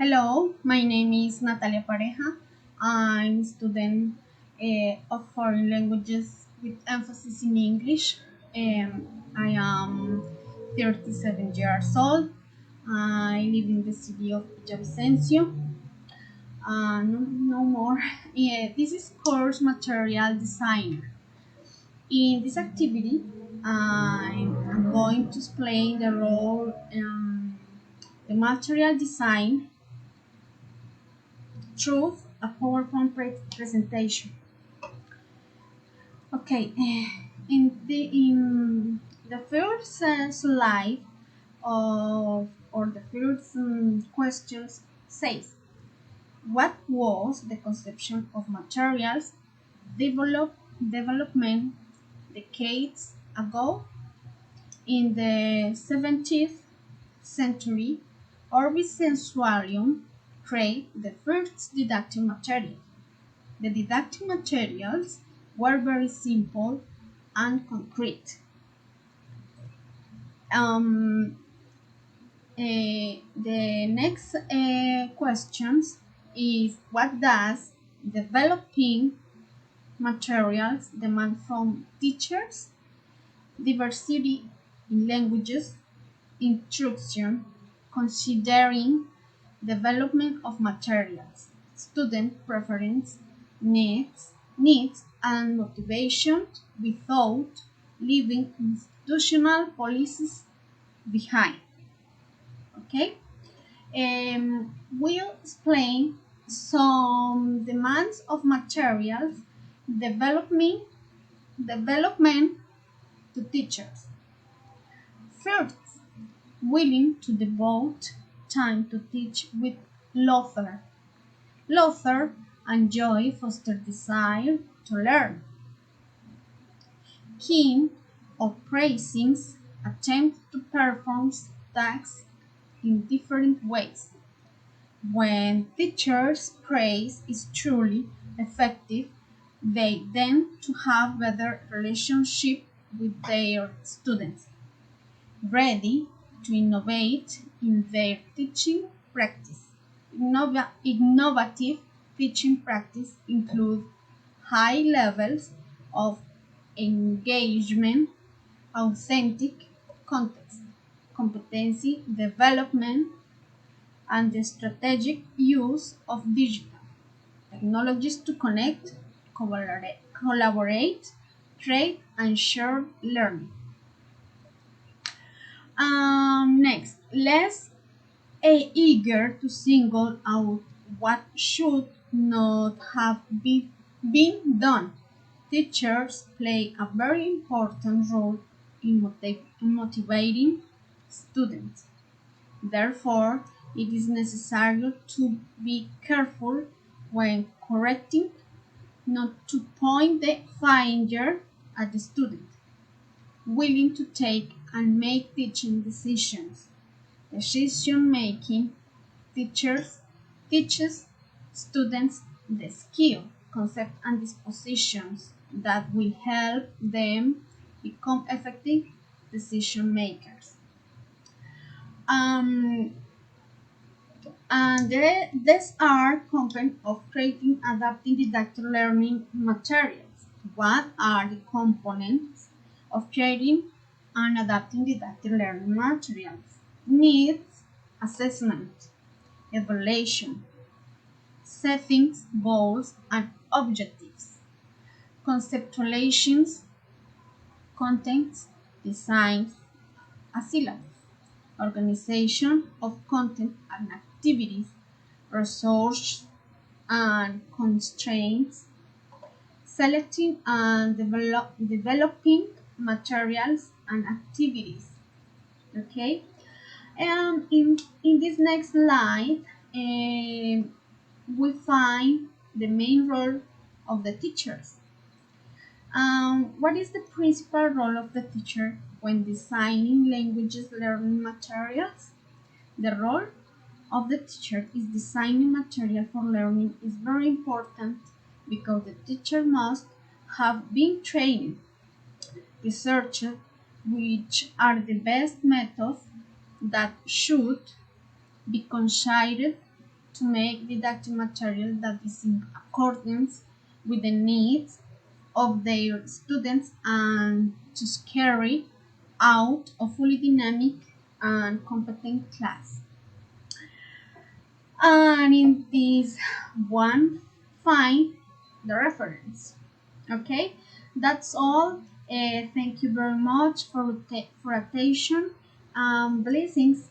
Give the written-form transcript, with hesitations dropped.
Hello, my name is Natalia Pareja. I'm a student of foreign languages with emphasis in English. I am 37 years old. I live in the city of Villavicencio. No more. This is course material designer. In this activity, I'm going to explain the role the material design through a PowerPoint presentation. Okay, in the first slide of or the first questions says what was the conception of materials development decades ago in the 17th century. Orbis Sensualium created the first didactic material. The didactic materials were very simple and concrete. Um, the next questions is what does developing materials demand from teachers? Diversity in languages, instruction, considering development of materials, student preference, needs and motivation without leaving institutional policies behind. Okay, we'll explain some demands of materials development development to teachers. First, willing to devote time to teach with laughter. Laughter and joy foster desire to learn. Keen or praising attempt to perform tasks in different ways. When teachers' praise is truly effective, they tend to have better relationship with their students, ready to innovate in their teaching practice. Innovative teaching practice include high levels of engagement, authentic context, competency development, and the strategic use of digital technologies to connect, collaborate, trade, and share learning. Next, let's eager to single out what should not have been done. Teachers play a very important role in motivating students. Therefore, it is necessary to be careful when correcting, not to point the finger at the student, willing to take and make teaching decisions. Decision making teachers teaches students the skill, concept, and dispositions that will help them become effective decision makers. Um, these are components of creating adapting didactic learning materials. What are the components of creating and adapting didactic learning materials? Needs assessment, evaluation, settings, goals, and objectives, conceptualizations, contents, designs, a syllabus, organization of content and activities, resources and constraints, selecting and developing materials and activities. Okay, in this next slide, we find the main role of the teachers. What is the principal role of the teacher when designing languages learning materials? The role of the teacher is designing material for learning is very important because the teacher must have been trained, researched which are the best methods that should be considered to make didactic material that is in accordance with the needs of their students and to carry out a fully dynamic and competent class. And in this one, find the reference. Okay, that's all. Thank you very much for attention. Blessings.